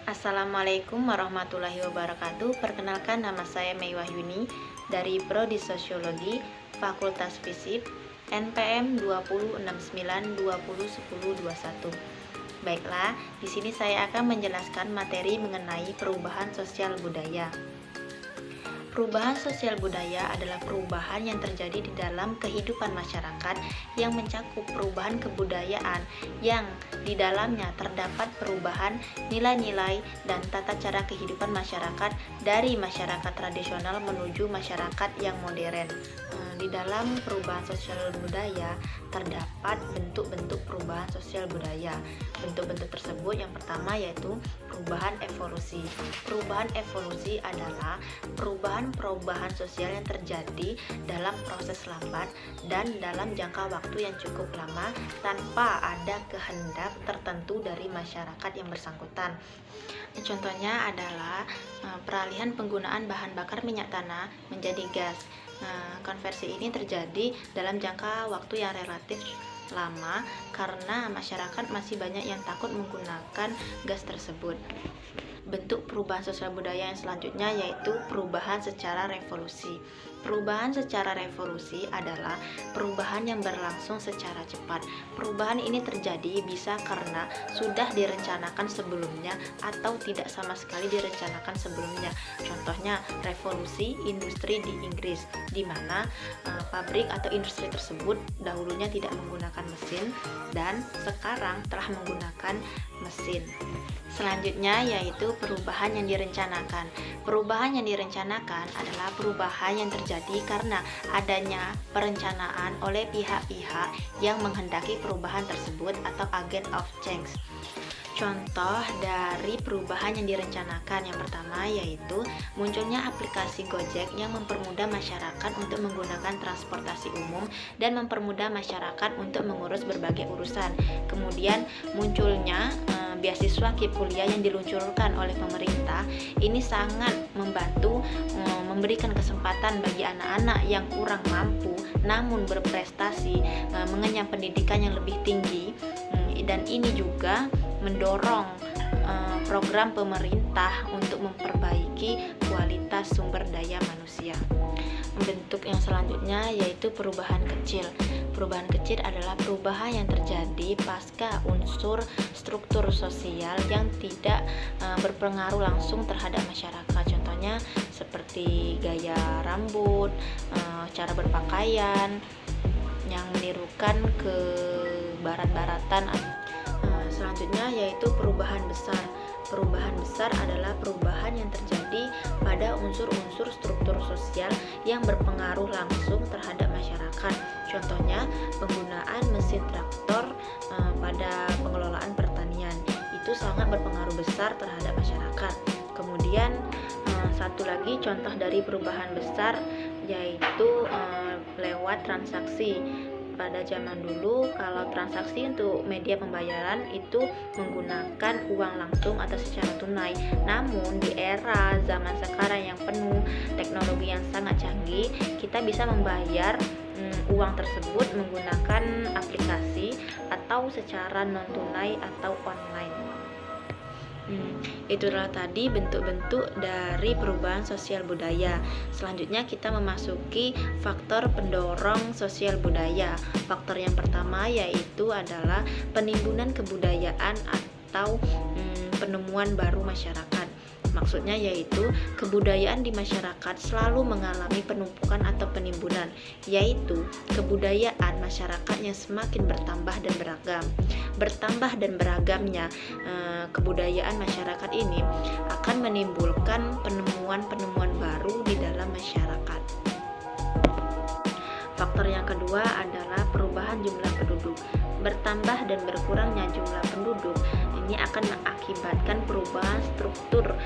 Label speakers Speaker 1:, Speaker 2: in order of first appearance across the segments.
Speaker 1: Assalamualaikum warahmatullahi wabarakatuh. Perkenalkan, nama saya Mei Wahyuni dari Prodi Sosiologi, Fakultas Fisip, NPM 2069201021. Baiklah, di sini saya akan menjelaskan materi mengenai perubahan sosial budaya. Perubahan sosial budaya adalah perubahan yang terjadi di dalam kehidupan masyarakat yang mencakup perubahan kebudayaan yang di dalamnya terdapat perubahan nilai-nilai dan tata cara kehidupan masyarakat dari masyarakat tradisional menuju masyarakat yang modern. Di dalam perubahan sosial budaya terdapat bentuk-bentuk perubahan sosial budaya. Bentuk-bentuk tersebut yang pertama yaitu perubahan evolusi. Perubahan evolusi adalah perubahan sosial yang terjadi dalam proses lambat dan dalam jangka waktu yang cukup lama tanpa ada kehendak tertentu dari masyarakat yang bersangkutan. Contohnya adalah peralihan penggunaan bahan bakar minyak tanah menjadi gas. Konversi ini terjadi dalam jangka waktu yang relatif lama karena masyarakat masih banyak yang takut menggunakan gas tersebut. Bentuk perubahan sosial budaya yang selanjutnya yaitu perubahan secara revolusi. Perubahan secara revolusi adalah perubahan yang berlangsung secara cepat. Perubahan ini terjadi bisa karena sudah direncanakan sebelumnya atau tidak sama sekali direncanakan sebelumnya. Contohnya revolusi industri di Inggris, di mana pabrik atau industri tersebut dahulunya tidak menggunakan mesin dan sekarang telah menggunakan mesin. Selanjutnya yaitu perubahan yang direncanakan. Perubahan yang direncanakan adalah perubahan yang terjadi karena adanya perencanaan oleh pihak-pihak yang menghendaki perubahan tersebut atau agent of change. Contoh dari perubahan yang direncanakan yang pertama yaitu munculnya aplikasi Gojek yang mempermudah masyarakat untuk menggunakan transportasi umum dan mempermudah masyarakat untuk mengurus berbagai urusan. Kemudian munculnya beasiswa KIP kuliah yang diluncurkan oleh pemerintah. Ini sangat membantu memberikan kesempatan bagi anak-anak yang kurang mampu namun berprestasi mengenyam pendidikan yang lebih tinggi, dan ini juga mendorong program pemerintah untuk memperbaiki kualitas sumber daya manusia. Bentuk yang selanjutnya yaitu perubahan kecil. Perubahan kecil adalah perubahan yang terjadi pasca unsur struktur sosial yang tidak berpengaruh langsung terhadap masyarakat. Contohnya seperti gaya rambut, cara berpakaian yang menirukan ke barat-baratan. Selanjutnya yaitu perubahan besar. Perubahan besar adalah perubahan yang terjadi pada unsur-unsur struktur sosial yang berpengaruh langsung terhadap masyarakat. Contohnya penggunaan mesin traktor pada pengelolaan pertanian. Itu sangat berpengaruh besar terhadap masyarakat. Kemudian satu lagi contoh dari perubahan besar yaitu lewat transaksi. Pada zaman dulu kalau transaksi untuk media pembayaran itu menggunakan uang langsung atau secara tunai. Namun di era zaman sekarang yang penuh teknologi yang sangat canggih, kita bisa membayar uang tersebut menggunakan aplikasi atau secara non tunai atau online. Itulah tadi bentuk-bentuk dari perubahan sosial budaya. Selanjutnya kita memasuki faktor pendorong sosial budaya. Faktor yang pertama yaitu adalah penimbunan kebudayaan atau penemuan baru masyarakat. Maksudnya yaitu kebudayaan di masyarakat selalu mengalami penumpukan atau penimbunan, yaitu kebudayaan masyarakat yang semakin bertambah dan beragam. Bertambah dan beragamnya kebudayaan masyarakat ini akan menimbulkan penemuan-penemuan baru di dalam masyarakat. Faktor yang kedua adalah perubahan jumlah penduduk. Bertambah dan berkurangnya jumlah penduduk ini akan mengakibatkan perubahan struktur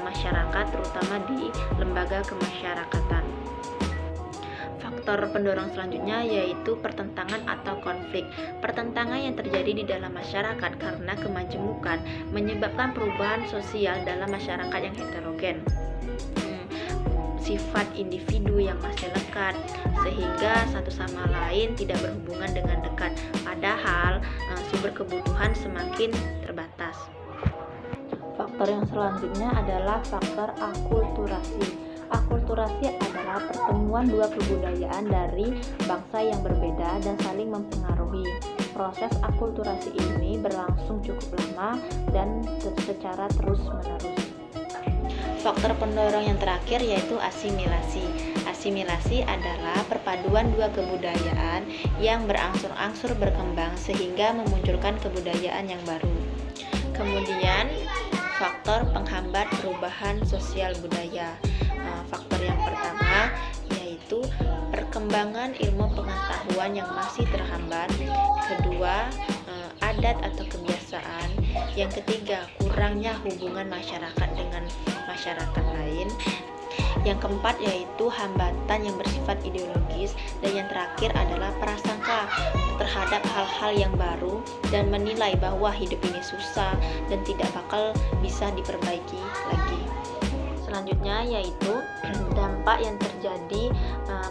Speaker 1: masyarakat, terutama di lembaga kemasyarakatan. Faktor pendorong selanjutnya yaitu pertentangan atau konflik. Pertentangan yang terjadi di dalam masyarakat karena kemajemukan menyebabkan perubahan sosial dalam masyarakat yang heterogen. Sifat individu yang masih lekat sehingga satu sama lain tidak berhubungan dengan dekat, padahal sumber kebutuhan semakin terbatas. Faktor yang selanjutnya adalah faktor akulturasi. Akulturasi adalah pertemuan dua kebudayaan dari bangsa yang berbeda dan saling mempengaruhi. Proses akulturasi ini berlangsung cukup lama dan secara terus-menerus. Faktor pendorong yang terakhir yaitu asimilasi. Asimilasi adalah perpaduan dua kebudayaan yang berangsur-angsur berkembang sehingga memunculkan kebudayaan yang baru. Kemudian, faktor penghambat perubahan sosial budaya. Faktor yang pertama yaitu perkembangan ilmu pengetahuan yang masih terhambat. Kedua, adat atau kebiasaan. Yang ketiga, kurangnya hubungan masyarakat dengan masyarakat lain. Yang keempat yaitu hambatan yang bersifat ideologis. Dan yang terakhir adalah prasangka terhadap hal-hal yang baru dan menilai bahwa hidup ini susah dan tidak bakal bisa diperbaiki lagi. Selanjutnya yaitu dampak yang terjadi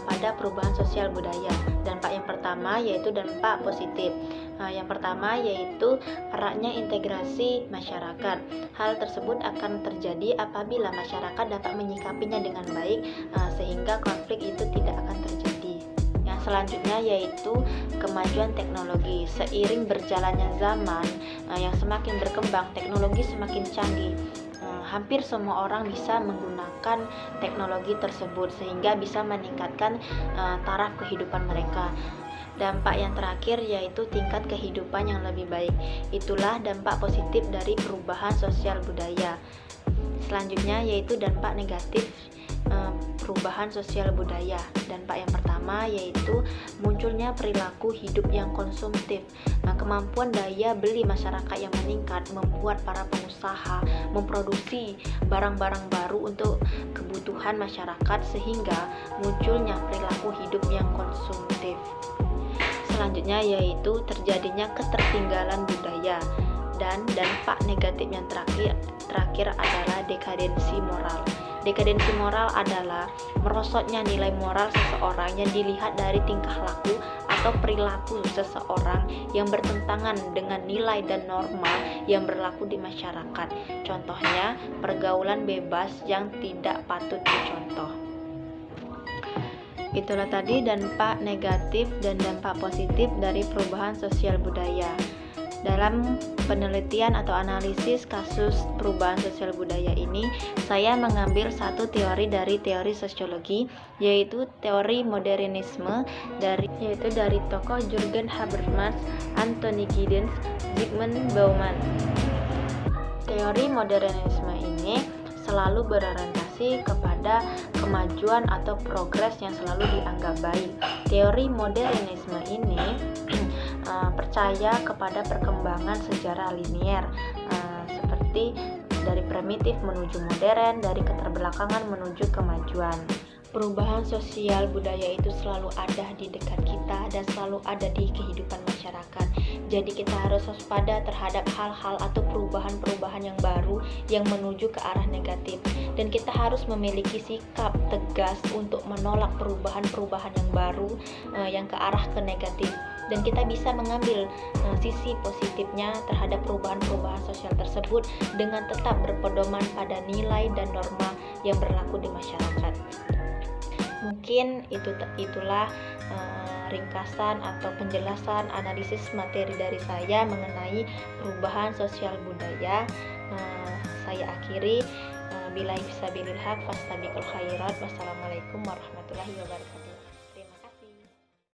Speaker 1: pada perubahan sosial budaya. Dampak yang pertama yaitu dampak positif. Yang pertama yaitu eratnya integrasi masyarakat. Hal tersebut akan terjadi apabila masyarakat dapat menyikapinya dengan baik sehingga konflik itu tidak akan terjadi. Yang selanjutnya yaitu kemajuan teknologi. Seiring berjalannya zaman yang semakin berkembang, teknologi semakin canggih. Hampir semua orang bisa menggunakan teknologi tersebut sehingga bisa meningkatkan taraf kehidupan mereka. Dampak yang terakhir yaitu tingkat kehidupan yang lebih baik. Itulah dampak positif dari perubahan sosial budaya. Selanjutnya yaitu dampak negatif perubahan sosial budaya. Dampak yang pertama yaitu munculnya perilaku hidup yang konsumtif. Kemampuan daya beli masyarakat yang meningkat membuat para pengusaha memproduksi barang-barang baru untuk kebutuhan masyarakat sehingga munculnya perilaku hidup yang konsumtif. Selanjutnya yaitu terjadinya ketertinggalan budaya. Dan dampak negatif yang terakhir adalah dekadensi moral. Dekadensi moral adalah merosotnya nilai moral seseorang yang dilihat dari tingkah laku atau perilaku seseorang yang bertentangan dengan nilai dan norma yang berlaku di masyarakat. Contohnya, pergaulan bebas yang tidak patut dicontoh. Itulah tadi dampak negatif dan dampak positif dari perubahan sosial budaya. Dalam penelitian atau analisis kasus perubahan sosial budaya ini, saya mengambil satu teori dari teori sosiologi, yaitu teori modernisme yaitu dari tokoh Jürgen Habermas, Anthony Giddens, Zygmunt Bauman. Teori modernisme ini selalu berorientasi kepada kemajuan atau progres yang selalu dianggap baik. Teori modernisme ini percaya kepada perkembangan sejarah linier, seperti dari primitif menuju modern, dari keterbelakangan menuju kemajuan. Perubahan sosial budaya itu selalu ada di dekat kita dan selalu ada di kehidupan masyarakat. Jadi kita harus waspada terhadap hal-hal atau perubahan-perubahan yang baru yang menuju ke arah negatif. Dan kita harus memiliki sikap tegas untuk menolak perubahan-perubahan yang baru yang ke arah ke negatif. Dan kita bisa mengambil sisi positifnya terhadap perubahan-perubahan sosial tersebut dengan tetap berpedoman pada nilai dan norma yang berlaku di masyarakat. Mungkin itulah ringkasan atau penjelasan analisis materi dari saya mengenai perubahan sosial budaya. Saya akhiri, billahi fisabilillah, fastabiqul khairat. Wassalamualaikum warahmatullahi wabarakatuh.